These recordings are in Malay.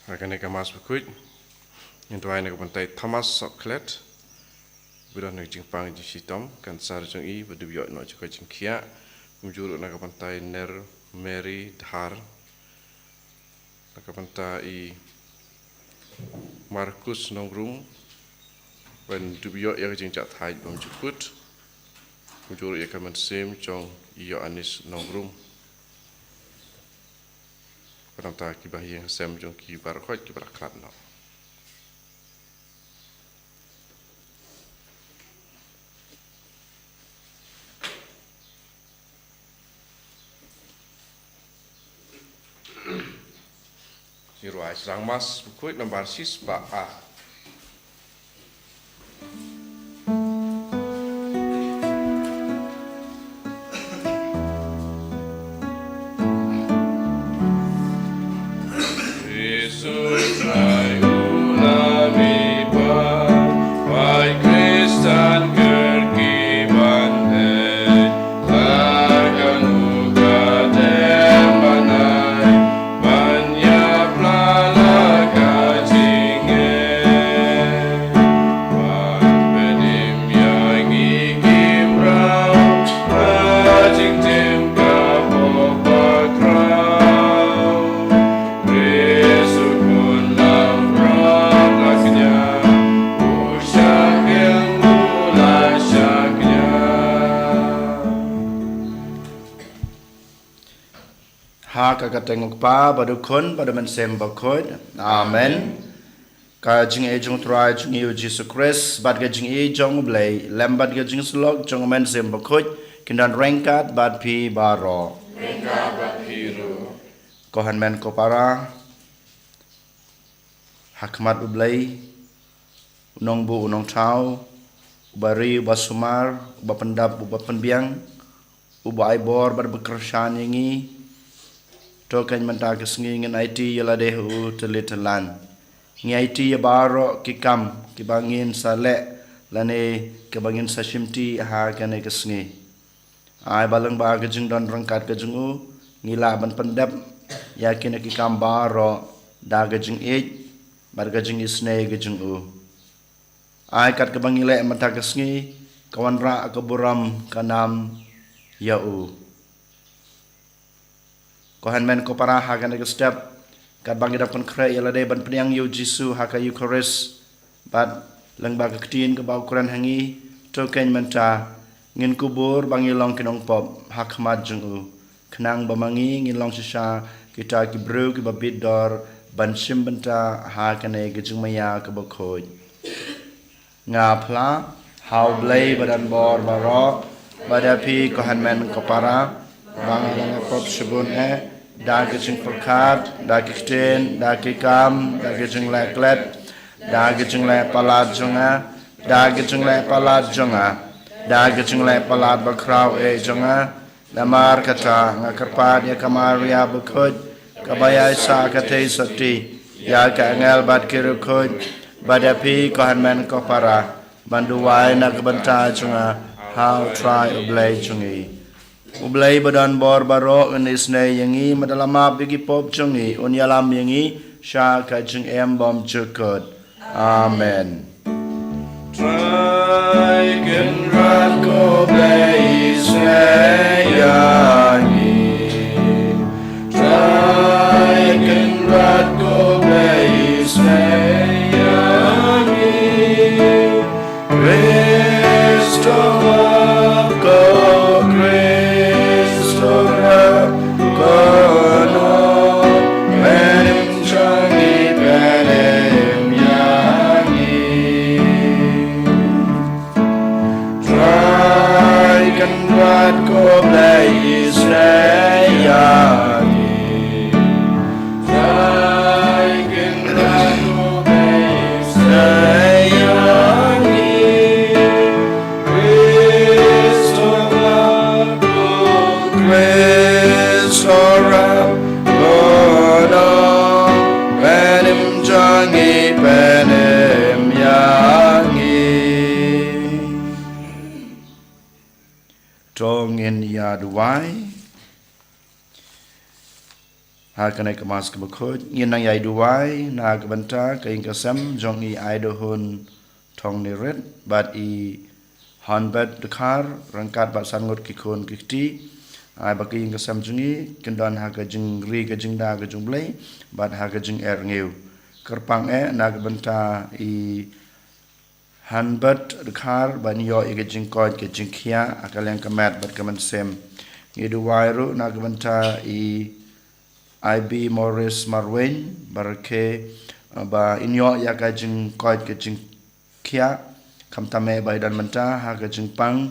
akan ikamas berkuit yang tuai nak bantai Thomas Soklet budak nak jingpang di sitom kan sar jeng I berdubiok nak juga jengkia menjuruk nak bantai Ner Mary Dhar nak bantai Markus Nongrum ban dubiok yang jengjat hai bom jukut menjuruk yang kaman sem jong iyo Anis Nongrum Kadang tak kibah yang sem jong kibar khot kibar klat no. Siruai serang mas bukuit nomor sis ba a. Kakatengok pa badukon pada mensem bakod amen ka jing e jong try jing e Jesus Christ bad ga jing e jong blai lambat ga jing slok jong mensem bakod kindan rengkat bad pi baro Rengkat bad pi ro kohan men ko para hakmat blai unong bu unong tau bari basumar bapendap bapenbiang ubai bor bad bekersan yangi Tokan menta kesengi ngan IT yala dehu telitelan. Ngi IT ya baro kikam kibangin salek lane kibangin sashimti ha kane kesengi. Ai balang ba kejung don rangkat kejung u ngila ban pendap yakin kikam baro da kejung bar kejung isne kejung u. Ai kat kibangile menta kesengi kawan ra keburam kanam ya u. Kohan men ko para hagan ag step kat bangi dapon kre yala de ban peniang yu jisu haka eucharis bat lang ba ketin ke bau kuran hangi to ken menta ngin kubur bangi long kinong pop hakmat jungu kenang bamangi ngin long sisa kita ki bru ki babit dor ban sim benta hakan e gejung maya ke bokoj ngapla how blay badan bor baro badapi kohan men ko para Bang pop sebun da gejeng perkat da kiten da kikam da gejeng leklet da gejeng le palat jonga da gejeng le palat jonga da gejeng le palat bakrau jonga namar kata ngakarpad ya kamaria bekod kabaya sa kate sati ya ka ngel bad kirukod badapi kohan men ko para banduwai na kebenta jonga how try oblay jongi Ublay badan bor baro unisne yangi madalama bigi pop jungi unyalam yangi sha kajung bom cukut. Amen. Try can rat go blaze yangi. Try can rat go blaze yangi. Restore go great. Hakanai kemas kebekut nginang yai duai na kebenta kaing kesem jong I aido hun thong ni red bat I hanbat dekar rangkat bat sangut kikun kikti ai baki kesem jungi kendan ha ka jing ri ka jing da ka jung blai bat ha ka jing ngeu kerpang na kebenta I hanbat dekar ban yo I ka jing koi ka jing khia akaleng kamat bat kaman sem ngidu wairu na kebenta I IB Morris Marwen barke ba inyo ya ka jing koi ka jing kia kam tame bai dan menta ha ka jing pang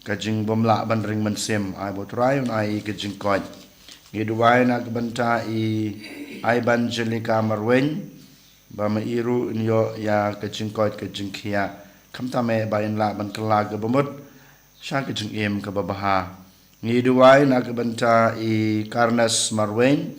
ka jing bomla ban ring man sem ai botrai un ai ka jing koi ngidu wai na ka benta I Evangelica Marwen ba ma iru inyo ya ka jing koi ka jing kia kam tame bai la ban kala ga bomot sha ka jing em ka babaha ngiduai na kebenta I Karnas Marwen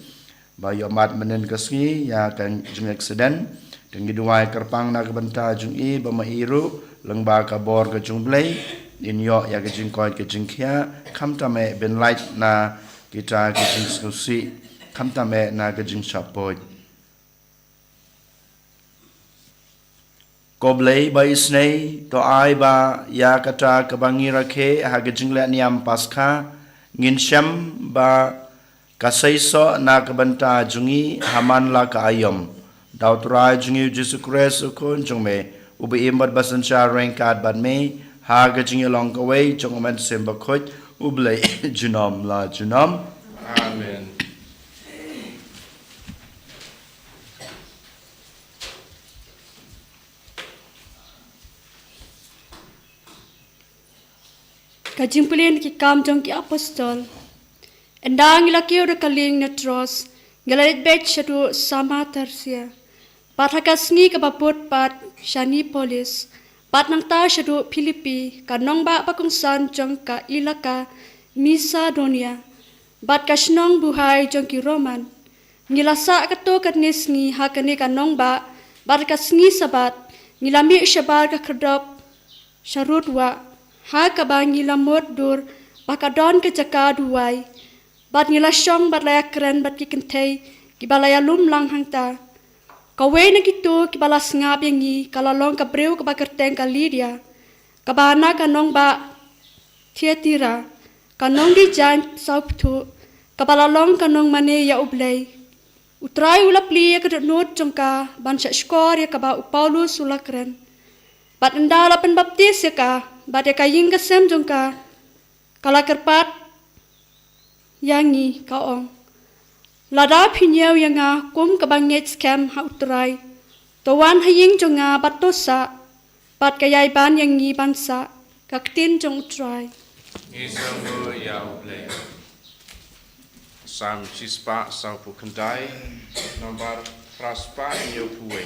ba yomat menen kasngi ya kan jung accident dan ngiduai kerpang na kebenta jung I ba mairu lengba ka bor ka jung blai in yo ya ka jing koi ka jing khia kham ta me ben light na kita ka jing skusi kham ta me na ka jing shapoi Koblei ba isnei to ai ba ya kata kabangira ke ha gejing le niam paskha ngin syam ba kasaiso na kabanta jungi haman la ka ayom dautra jungi Jesu Christ kun jungme ubi imbat basan sha rengkat ban me ha gejing long ka wei jong man sem ba khoj ublei junom la junom Amen. Kajing pilihan ki kam jong ki apostol. Endang ilakio de kaling netros. Ngalalit bet syadu sama tersia. Pat hakasngi ke baput pat shani polis. Pat nang ta syadu Filipi. Kanong ba pakungsan jong ka ilaka Misa Donia. Bat kasnong buhay jong ki Roman. Ngilasa kato katnis ngi hakani kanong ba. Bat kasngi sabat. Ngilami syabar ka kedop. Syarut wa. Ha kabangi lamot dur bakadon ke jaka duai bat ngilasyong bat layak keren bat kikentay kibalaya lumlang hangta kawe na gitu kibalas ngap yangi kalalong kabreu kabakerteng kalidia kabana kanong ba Tiatira kanong di jan sauptu kabalalong kanong mane ya ublay utray ulapli ya kadnot jongka ban sya skor ya kaba Paulus ulakren bat endala penbaptis ya ka Bade kaying kesem jongka kala kerpat yangi kaong lada pinyau yanga kum kabangit scam ha utrai towan haying jonga batosa bat kayai ban yangi bansa kaktin jong utrai Ngisang ya ublay. Sam chispa sang pukandai nomor praspa inyo puwe.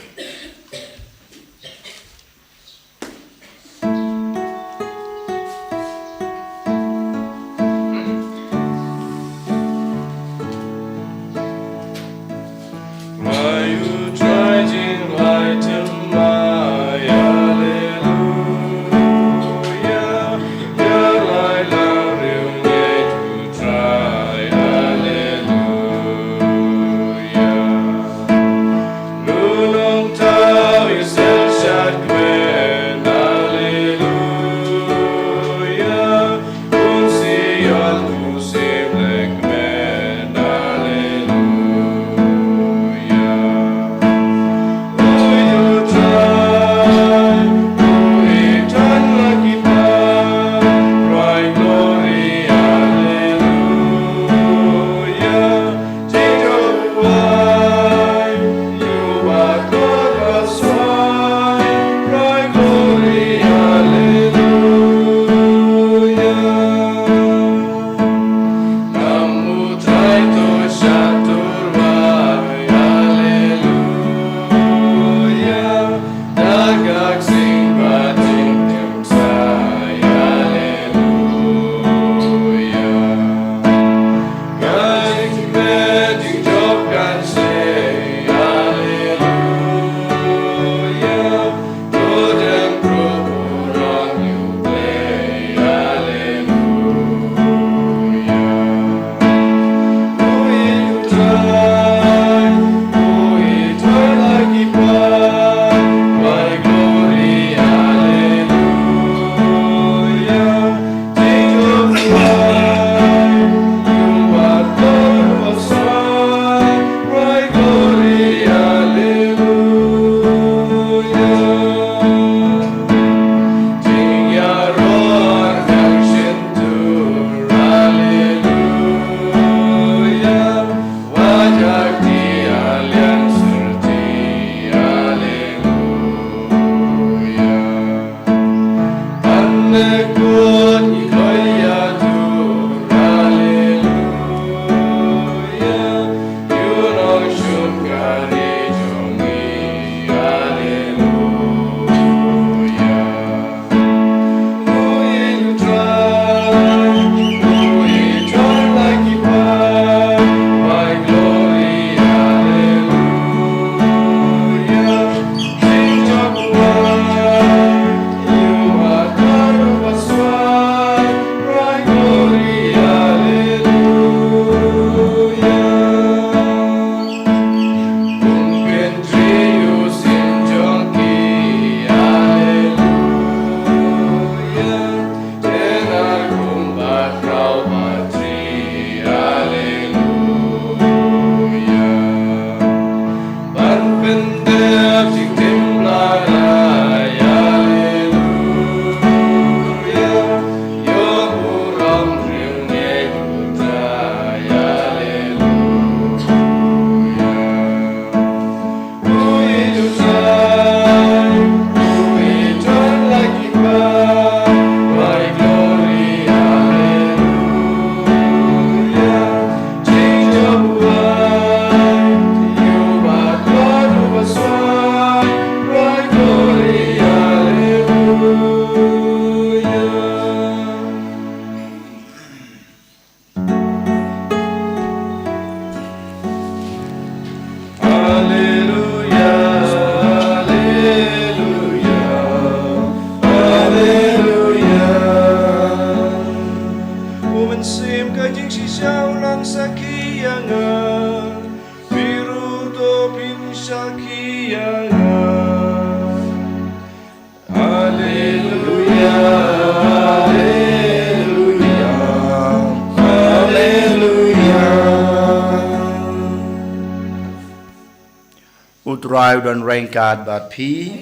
Utrai dan rengkat bat pi.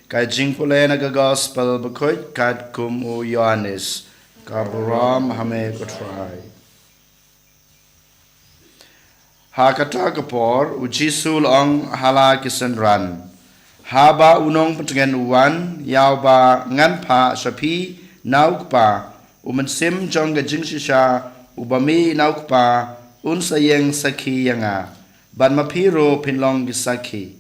Kai jing pule naga gospel bekoi kat kum u Yohanes. Kaburam hame kutrai. Hakata kapor ujisul ong hala kisenran. Haba unong pentengan uwan yau ba ngan pa sapi nauk pa umensim jong gajing sisa ubami nauk pa unsayeng saki yanga. Ban mapiro pinlong gisaki.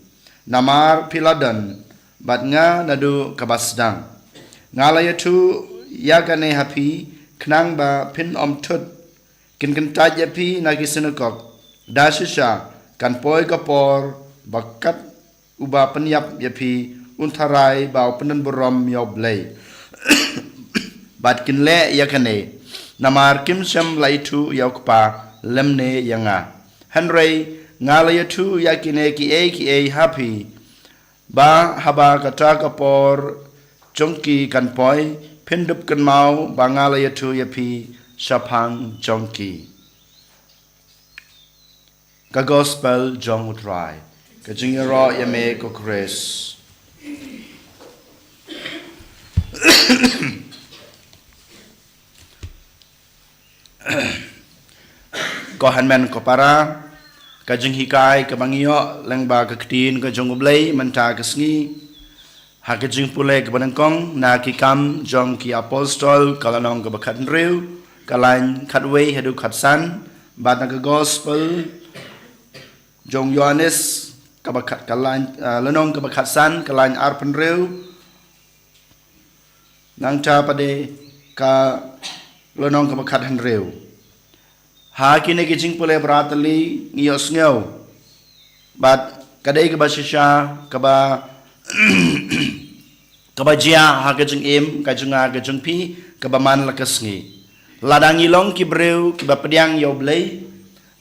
Namar piladan. Bat nga nadu kabasdang. Ngalaya tu yagane hapi. Knang ba pin om tut. Kin kentaj yapi nagi sinagog. Dasisya kan poi kapor. Bakat uba penyap yapi. Untarai bau penen burom yoblay. Bat kin le yakane. Namar kim syam laitu yaukpa. Lemne yanga. Henry ngalaya tu yakine ki e happy ba haba kata kapor jongki kan poi pindup kan mau ba ngalaya tu yapi sapang jongki ka gospel jong utrai ka jingero yame ko kres ko hanmen ko para kajeng hikai kabangio lengba keketin kajeng ublay menta kesngi hakajeng pule kebanangkong na kikam jong ki apostol kalanong kebakat nriu kalain katwe hadu katsan bat na gospel jong Yohanes kebakat kalain lenong kebakatsan kalain arpen riu nang cha pade ka lenong kebakat henriu Haki ne kijing pule beratali ngiyos ngaw. Bat kadai ke basisya kaba jia hakajeng im kajeng pi kaba man lakas ngi. Ladang ilong ki breu ki ba pediang yoblay.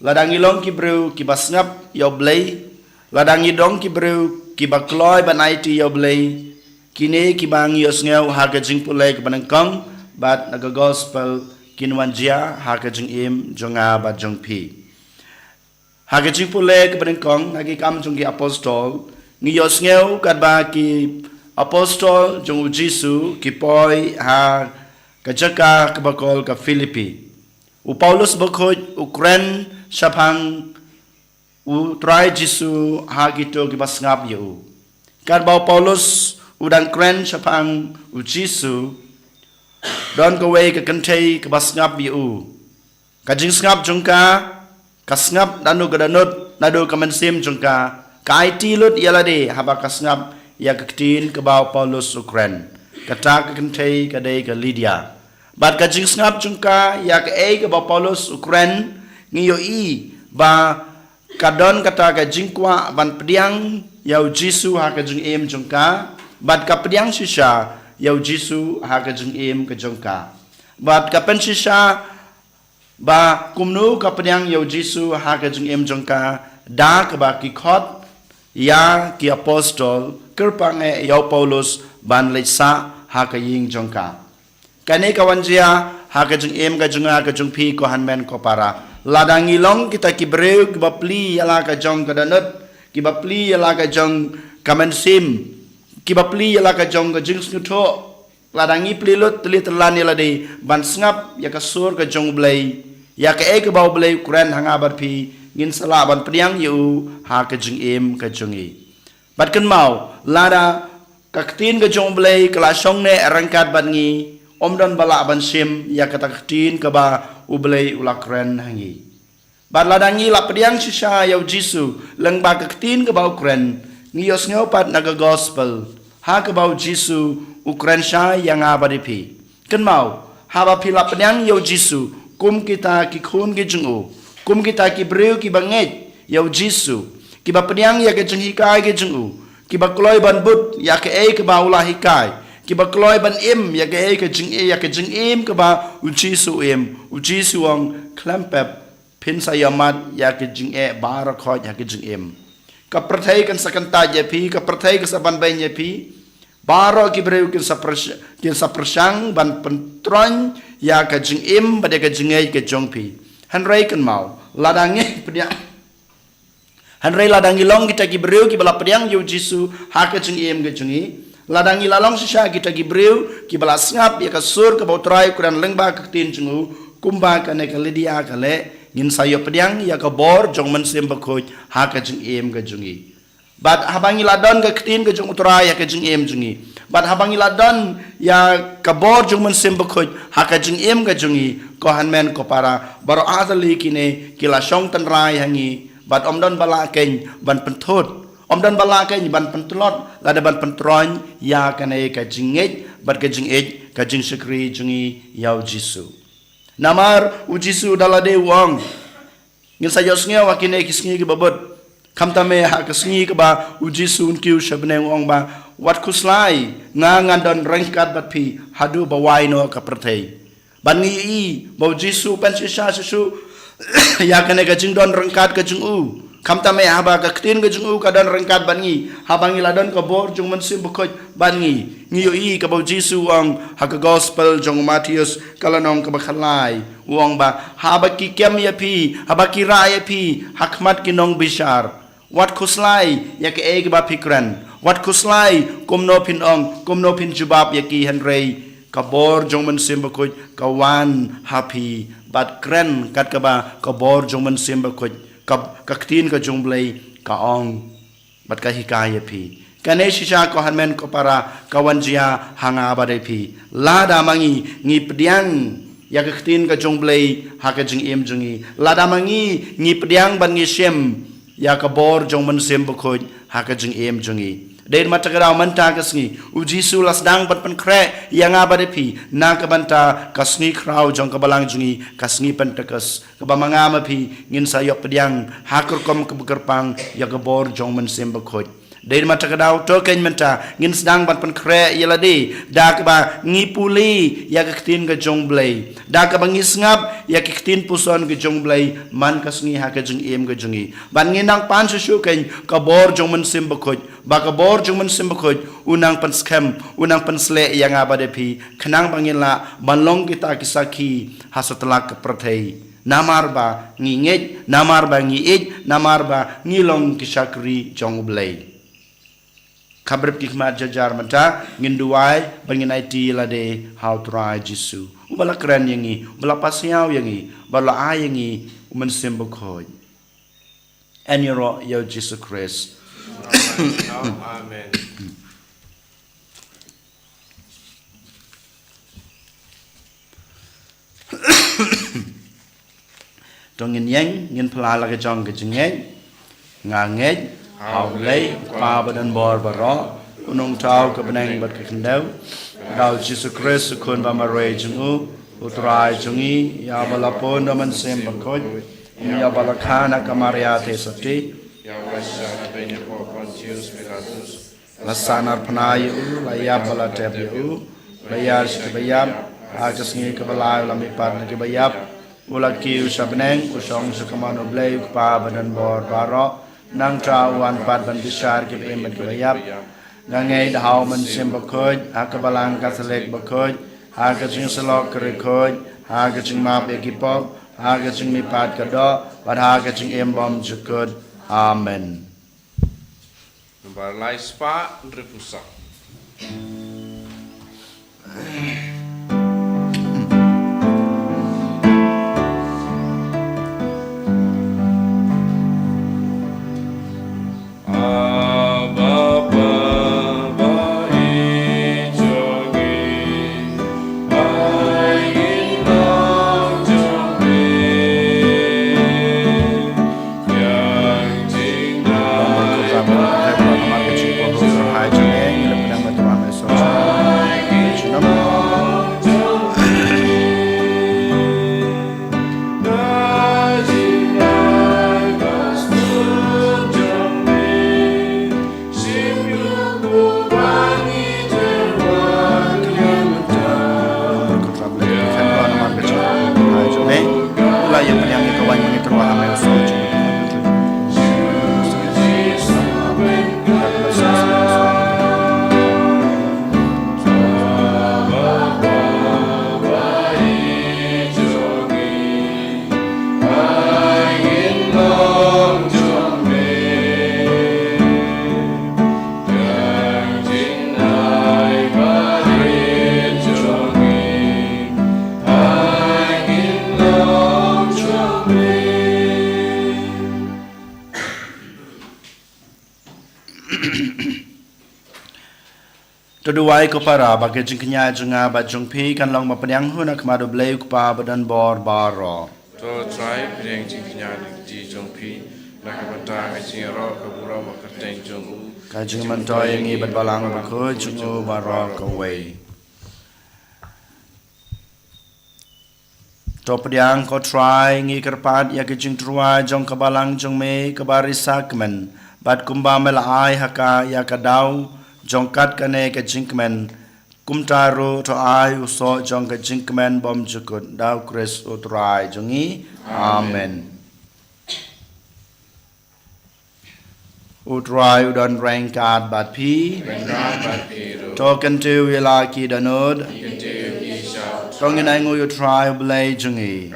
Ladang ilong ki breu ki ba snap yoblay. Ladang idong ki breu ki ba kloy ban IT yoblay. Kini ki ba ngiyos ngaw hakajeng pule kebanangkong bat naga gospel kinwan jia hakajeng im jonga ba jong pi hakajeng pule kebanangkong nagi kam jong ki apostol ngiyos ngeu kat ba ki apostol jong Jisu ki poi ha kajaka kabakol ka Filipi u Paulus bokoj Ukraine sapang u try Jisu ha gitu ki basngap yu kat ba Paulus udang kren sapang u Jisu don ko way ka kantay ka basngap yu kajing sngap jongka kasngap danu gadanot nadu kamansim jongka ka IT lut yalade haba kasngap ya kaktin ka ba Paulus Ukraine kata ka kantay ka day ka Lydia bat kajing sngap jongka ya ka ka ba Paulus Ukraine ngiyo i ba kadon kata ka jingkwa ban pediang yau Jisu ha kajing im jongka bat ka pediang sisa yau Jisu ha kajeng im kajongka bat kapen sisa ba kumnu kapediang yau Jisu ha kajeng im jongka da ka ba ki khot ya ki apostol kerpang yau Paulus ban leisa ha kaying jongka kane kawanjia ha kajeng im kajenga kajeng pi ko hanmen ko para ladang ilong kita ki breu ki ba pli yala ka jong kadanut ki ba pli yala ka jong kamansim kibapli yala ka jong ka jing snuto ladangi plilut teli telan yala de ban sngap ya ka sur ka jong blai ya ka ka baw blai Quran hanga bar pi ngin sala ban priang yu ha ka jing im ka jongi bat kan mau lada ka ktin ka jong blai kala song ne rangkat ban ngi omdon bala ban sim ya ka taktin ka ba u blai ula Quran hangi bat ladangi la priang sisa yau Jisu leng ba ka ktin ka baw Quran ngiyos ngopat naga gospel ha ka bau Jisu Ukraine sha yang abadipi kan mau haba pilap penyang yau Jisu kum kita ki khun ki jungu kum kita ki breu ki banget yau Jisu kiba pediang ya ke jeng hikai ke jeng u kiba kloi ban but ya ke ke ba ulah hikai kiba kloi ban im ya ke jeng ya ke jeng im ke ba u Jisu ang klempep pin sayamat ya ke jeng barakot ya ke jeng im ka perthai kan sakanta je pi ka perthai ka saban bai je pi baro ki breu kin sa persang ban pentron ya ka jing im ba de ka jing ke jong pi han rai kan mau ladange pediang han rai ladangi long kita ki breu ki bala pediang yu Jisu ha ka jing im ke jingi ladangi lalong sisa kita ki breu ki bala ngap ya ka sur ka bautrai kuran lengba ka tin jingu kumba ka ne ka lidia ka le ngin sayo pediang ya ka bor jong men sem ba khoj ha ka jing im ke jingi bat habangi ladon ke ketin ke jung utara ya ke jung em jungi bat habangi ladon ya kabor jung men sim bekhoj ha ke jung em ke jungi ko hanmen ko para baro azali kine kila shong tan rai hangi bat omdon bala ken ban penthot omdon bala ken ban pentlot lada ban pentron ya kane ke jingej bat ke jingej ke jing sekri jungi yau Jisu namar u Jisu dalade wong ngin sayos nge wakine kisngi ke babot kamtame ha kasngi ke ba u Jisu kiu shabne ong ba wat kuslai nga ngandon rengkat bat pi hadu ba waino ka perthei ban ngi i ba Jisu pen sisa su ya kane ka jing don rengkat ka jing u kamtame ha ba ka ktin ka jing u ka don rengkat ban ngi ha bangi ladon ka bor jung men sim bukhoj ban ngi i ka ba Jisu ong ha ka gospel jong Matius kalanong ka ba khalai wong ba ha ba ki kem ya pi ha ba ki ra ya pi hakmat ki nong bishar wat kuslai ya ke ba pikran wat kuslai kumno pin ong kumno pin jubab ya ki henrei kabor jong men sim bakoj kawan happy bat kren kat ka ba kabor jong men sim bakoj ka ktin ka jong blai ka ong bat ka hikaya pi kane shisha ko hanmen ko para kawan jia hanga ba dai pi lada mangi ngi pediang ya ka ktin ka jong blai ha ka jing em jungi lada mangi ngi pediang ban ngi shem ya ka bor jong men sem bukhoj ha ka jing em jungi den mata ka raw manta ka sngi u Jisu las dang pat pen kre ya nga ba de pi na ka banta ka sngi kraw jong ka balang jungi ka sngi pen takas ka ba manga ma pi ngin sa yok pediang ha kur kom ka bukerpang ya ka bor jong men sem bukhoj den mata ka daw to ken menta ngin sedang ban pen kre yela de da ka ba ngi puli ya ka ktin ka jong blai da ka ba ngi ngap ya ka ktin puson ka jong blai man ka sngi ha ka jing em ka jungi ban ngi nang pan su ken ka bor jong men sim bukhoj ba ka bor jong men sim bukhoj unang pan scam unang pan sle ya nga ba de pi khnang bangin la banlong kita kisaki ha setelah ka prathei namar ba ngi ngej namar ba ngi ej namar ba ngi long kisakri jong blai kabrep ki khmat jajar mata nginduai bangin IT la de how try Jisu ubala kran yangi ubala pasiaw yangi bala ayangi men simbo khoj eniro yo Jesus Christ Amen. Tongin yang ngin pala la ke jong ke jingej ngangej hau lei pa badan bor baro unong tau ke beneng bat ke kendau dau Jesus Christ kun ba mare jungu utrai jungi ya balapon man sem bakoj ya balakana kamaria te sati Ya wasa bene po Pontius Pilatus lasanar panayu la ya bala tebu la ya bayab ajas ngi ke bala la mi pat ke bayab ulaki usabneng usong sukamano blai pa badan bor baro nang trawan pat ban bisar ke em ke bayab nangei dau man sem bakoj akabalang kaselek bakoj aga jing selok ke khoj aga jing map ekipok aga jing mi pat ka do bat aga jing em bom jukod amen Number lai spa repusa. Tuduai ko para bagi jingknya junga ba jungpi kan long mapenyang hunak madu bleu kupa badan bor baro. To try piring jingknya di jongpi nak bentang jing ro kabura makarteng jongu. Kajing mantoy ngi bat balang bako jungu baro kawai. To pediang ko try ngi kerpat ya kajing trua jong kabalang jong me kabarisak men bat kumba melai haka ya kadau jongkat kane kajing men kumtaru to ai uso jong kajing men bom jukut dau kris utrai jongi amen. Utrai udon rengkat bat pi token tu wila ki danod tongin ai ngu utrai blai jongi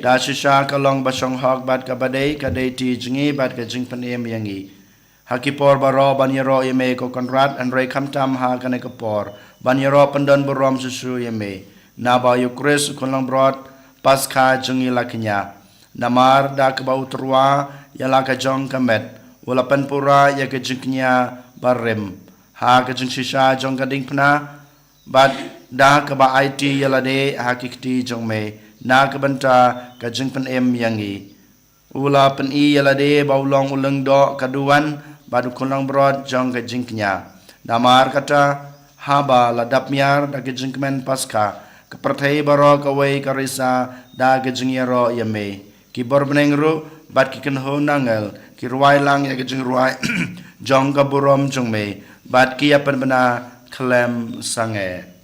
da shisha kalong basong hok bat kabadei kadei ti jongi bat kajing panem yangi Hakipor baro banyero yeme ko konrad and rei kamtam ha kane kapor banyero pendon borom susu yeme naba yukris kunlang brot paska jungi laknya namar da kebau terwa yala ka jong kamet wala penpura ya ke jingnya barem ha ke jing shisha jong gading pna bat da ka ba IT yala de hakikti jong me na ka banta ka jing pen em yangi ula pen I yala de baulong uleng do kaduan badu kunlang brod jong ke jingknya namar kata haba ladap miar da ke jingkmen paska kepertai baro kawai karisa da ke jingyaro yame ki borbenengru bat ki kenho nangel ki ruai lang ya ke jing ruai jong ka burom jong me bat ki apan bena klem sange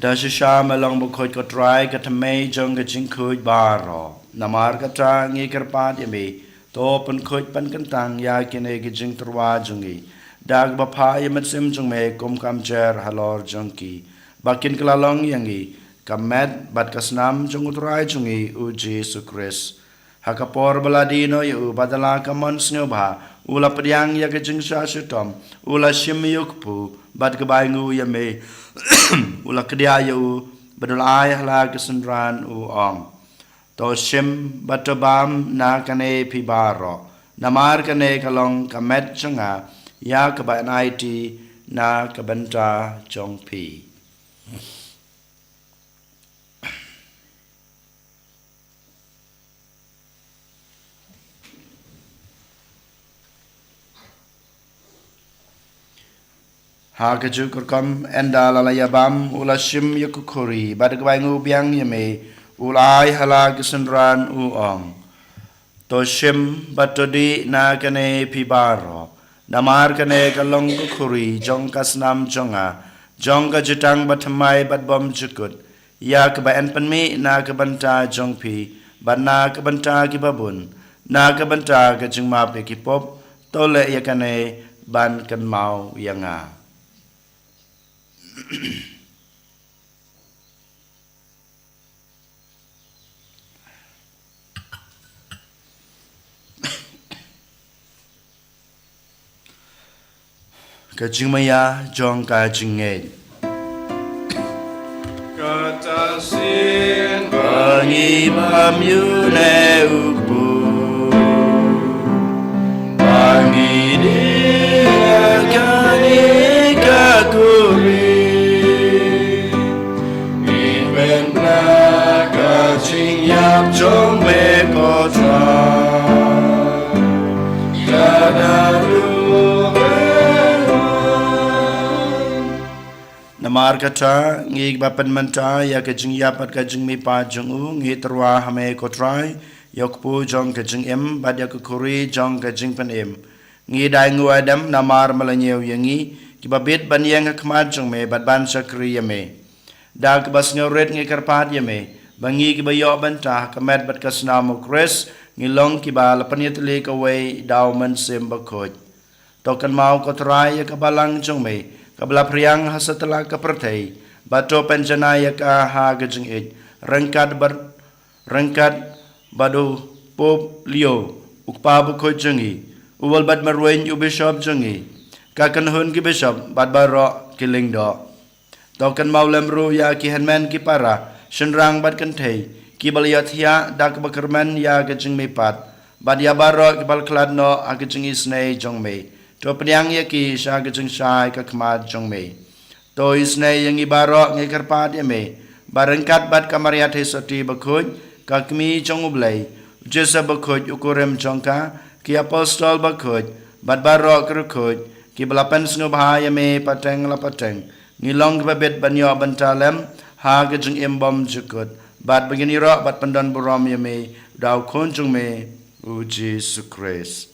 Dasha melong bukoi ko try ka tamay jong ka jingkuj baro namar ka ta ngi kerpat yami to pen kuj pen kentang ya kine ka jing terwa jongi dag bapa yamat sim jong me kum kam jer halor jongki bakin kelalong yangi kamet bat kasnam jong utrai jongi uji sukris hakapor baladino yu badala kamon snyoba ula pediang ya ka jing sha sutom ula shimyukpu bat kebaingu yame ula kedia yu badulai hala kesendran u om to shim batabam na kane pibaro namar kane kalong kamet changa ya kaban IT na kabanta jongpi ha kaju kurkam enda lalayabam ula shim yakukuri badagwaingu biang yame ulai hala kesendran u om to shim batodi na kane pibaro namar kane kalong kukuri jong kasnam jonga jong ka jutang batamai batbom jukut ya kebaen penmi na kebanta jongpi bana kebanta kibabun na kebanta kejengma pekipop tole yakane ban kan mau yanga Kajing maya jong kajing ngej Katasin Pangibam yu ne ukbu Namar kata ngi bapan menta ya kajing yapat kajing mi pa jong u ngi terwa hame kotrai yokpu jong kajing em bad ya kukuri jong kajing pen em ngi dai ngu adam namar malanyeu yangi kibabit ban yang khmat jong me bad ban sakri yame da kbas ngauret ngi karpat yame bangi kibayo banta kamet bat kasna mo kres ngi long kiba lapanyet le kawai daw man sem bakoj tokan mau kotrai ya kabalang jong me kabla priang hasatala kapertai bato penjanaya ka ha gajing it rangkat badu pop lio ukpa bu ko jangi uwal bad marwen u bishop jangi ka kan hun ki bishop bad baro kiling do tokan maulem ru ya ki hanman ki para shenrang bad kan thei ki baliathia dak bakarman ya gajing me pat bad ya baro ki bal klad no agajing isnei jong me to pnyang ya ki sha gajing shai ka khmat jong me to isnei yang ibaro ngai karpat ya me barangkat bat kamaria the soti bakhoj ka kmi jong ublai jesa bakhoj ukurem jongka ki apostol bakhoj bat baro krkhoj ki balapan sngo bha ya me pateng la pateng ngilong babet banyo bantalem ha gajing embom jukut bat begini ro bat pandan buram ya me daw khon jong me u Jesus Christ.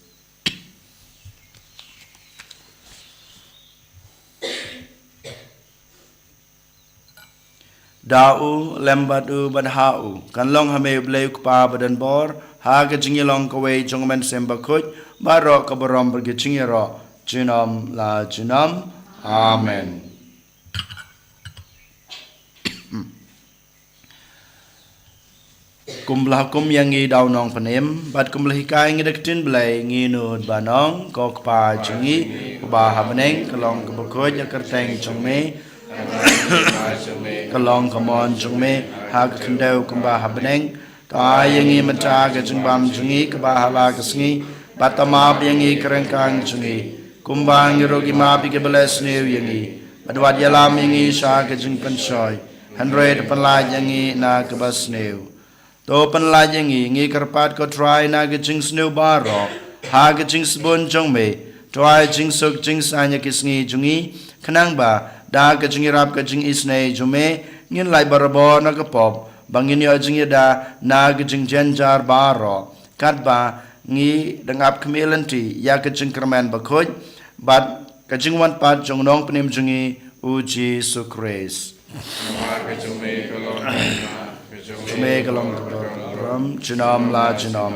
Dau lembadu badhau kan long hame bleu kpa badan bor ha ga jingi long kawai jongmen semba khoj baro ka borom berge jingi ro jinam la jinam amen. Kumlah kum yang ngi dau nong panem bat kumlah hikai ngi dektin blai ngi nud banong ko kpa jingi ba habeneng kalong ka khoj ya kerteng jongme kalong kamon jungme hag kendau kumba habneng ta yangi mata ga jungbam jungi kaba hala kasngi batama yangi kerengkang jungi kumba ngirogi ma bi ke beles new yangi badwad yalam yangi sha ga jung pensoi 100 panlaj yangi na kabas new to panlaj yangi ngi karpat ko try na ga jung snew baro ha ga jung sbon jungme try jing sok jing sanya kisngi jungi khanang ba da ka jingi rap ka jing isnei jume ngin lai barabo na ka pop bangin yo jingi da na ka jing jenjar baro kat ba ngi dangap kmelanti ya ka jing kerman ba khoj bat ka jing wan pat jong nong pnim jingi uji sukres jume kalong ram jinam la jinam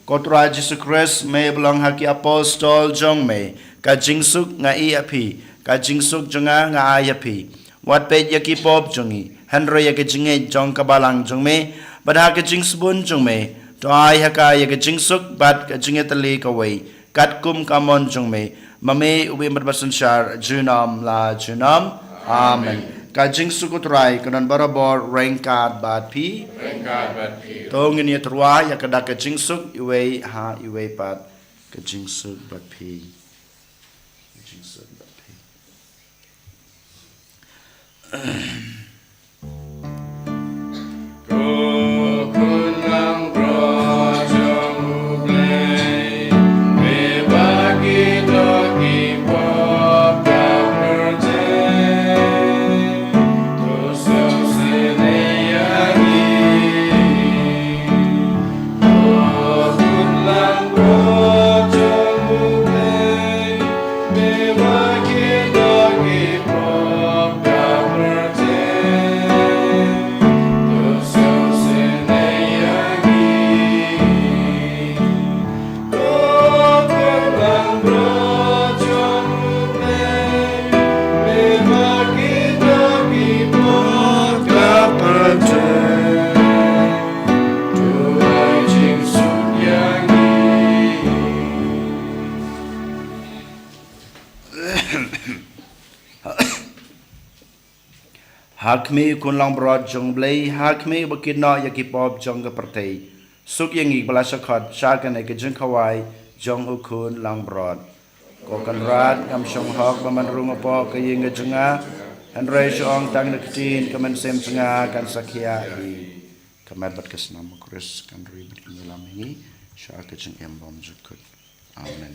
kotra Jesus Christ me belong haki apostol jong me ka jing suk ngai api ka jingsuk jonga nga ayapi wat pe yaki pop jongi hanro yaki jinge jong kabalang jongme badha ka jingsbun jongme to ai haka yaki jingsuk bat ka jinge tali ka wei kat kum kamon jongme mame ubi marbasan shar junam la junam amen ka jingsuk utrai kanan barabor rengkat bat pi to ngini trwa yakada ka jingsuk iwe ha iwe pat ka jingsuk bat pi jingsuk Kukunang brojong ublay bebagi dogi pop kaperjay tusuk sineyagi kukunang brojong ublay bebagi dogi pop Hakmi kun long brod jong blay hakmi bakit no yaki pop jong ka pertei suk yangi balasakot shakan ek jong kawai jong ukun long brod ko kan rat kam shong hok baman rung apo kaying jonga hanre shong tang naktin kaman sem jonga kan sakya i kamat bat kasnam kris kan ribet ngilam ini shaka jong embom jukut amen.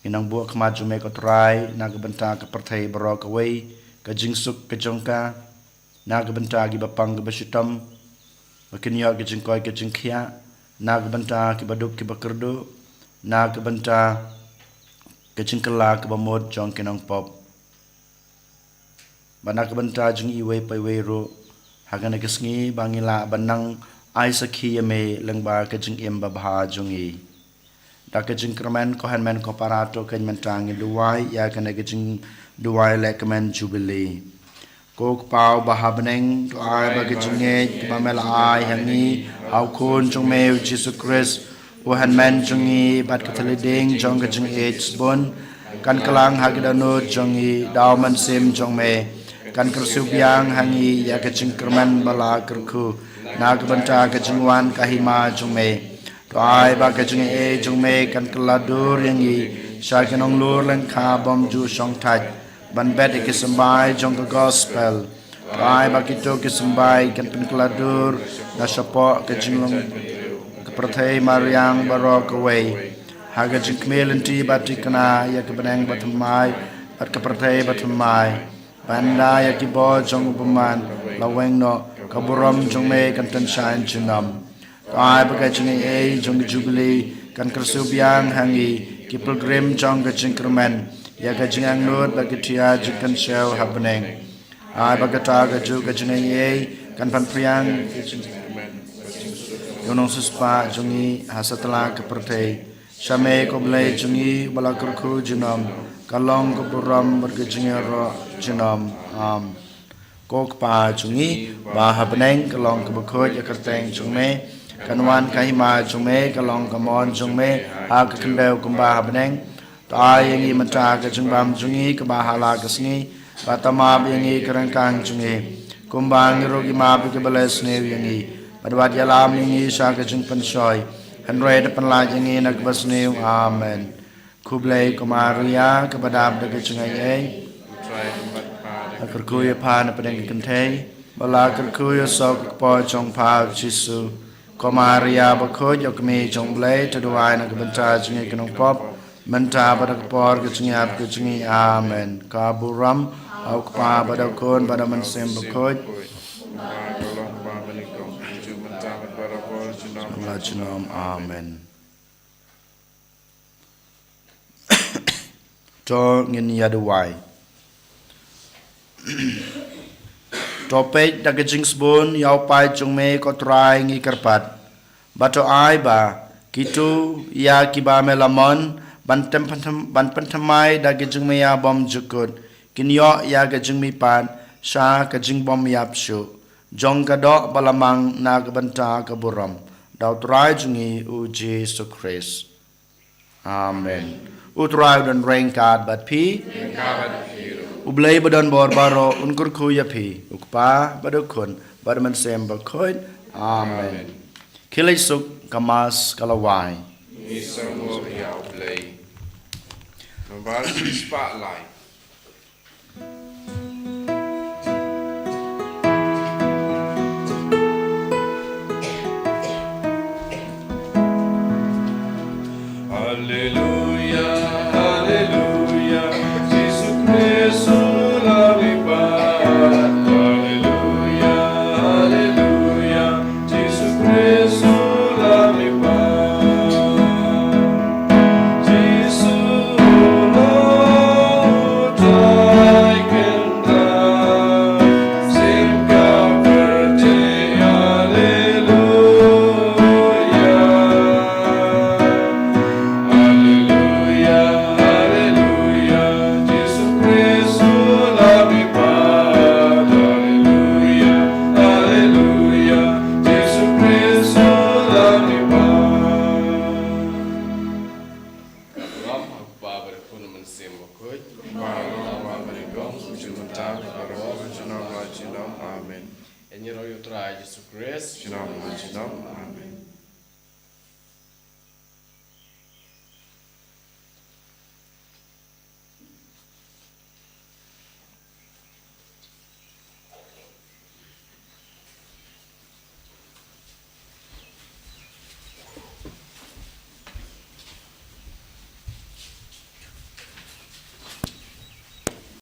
Inang buak kemaju me kotrai naga benta ke pertai barok away ke jingsuk ke jongka naga benta gi bapang ke basitam makinyo ke jingkoi ke jingkia naga benta ke baduk ke bakerdu naga benta ke jingkela ke bamod jong kinang pop banak benta jing iwe pai we ro hagana ke sngi bangila banang ai sakhi me lengba ke jing em babha jongi Daka jing kermen kohan men koparato ken mentangi duwai ya kena jing duwai lekmen jubilee. Kok pau bahabneng to ai bagi jinge bamel ai hangi au kun jong meu Jesus Christ kohan men jongi bat kathaliding jong jing age bon kan kelang hagidano jongi dauman sim jong me kan kersubyang hangi ya jing kermen bala kerku nag banta jingwan kahima jong me Ai ba ke jing e jong me kan keladur yang i sha ke nong lur len kha bom ju song thaj ban bet ke sambai jong ke gospel ai ba ki to ke sambai kan pen keladur na sapo ke jing long ke prathai mariang barok away ha ke jing kmelenti bati kana ya ke benang batamai at ke prathai batamai banda ya ki bo jong upaman laweng no kaburam jong me kan ten shine junam Ai bagai jing e jong jubilee kan kersubyang hangi ki pilgrim jong ke jingkermen ya ke jing angnut bagi tia jikan show happening ai bagata ke ju ke jing e kan pan priang yonong suspa jongi hasatla ke pertai shame ko blai jongi bala kurku jinom kalong ko buram berge jing ro jinom kok pa jongi ba happening kalong ke bakoj ya kerteng jongme Kanwan kahima jongme kalong kamon jongme ha ka kendau kumba habneng ta yangi mata ka jongbam jongi ka bahala ka sngi batama yangi kerangkang jongi kumbang rogi ma bi ka bales ne yangi padwat yalam yangi sa ka jong pansoi hanre de panla yangi nak basne amen kublai kumaria ka badab de jongai ai akurkuya pan padeng kentei bala kurkuya sok po jong pa jisu Komaria bakho jok me jong blai to duai na benta jingi kinong pop menta badak por ke jingi ap ke jingi amen kaburam au pa badak kon pada mensem bakho Lachinam amen to ngin ya duai Topek daga jingsbun yau pai jong me ko try ngi karpat bato ai ba kitu ya kiba melamon ban pentamai daga jing me ya bom jukut kinyo ya ga jing mi pan sha ka jing bom yap shu jong ka do balamang na ga banta ka buram dau try jingi u Jesus Christ amen utrai dan rengkat bat pi Ublay badan bor baro unkur kuya pi ukpa badukun badman sem bakoid amen kilay suk kamas kalawai Isang mo ya ublay Mabal spotlight Hallelujah, hallelujah, Jesus Christ, Hallelujah, hallelujah, Jesus Christ, Jesus, Lord, I can sing Calvary, hallelujah. Amen. En je roi utrai Jesus Christ. Amen.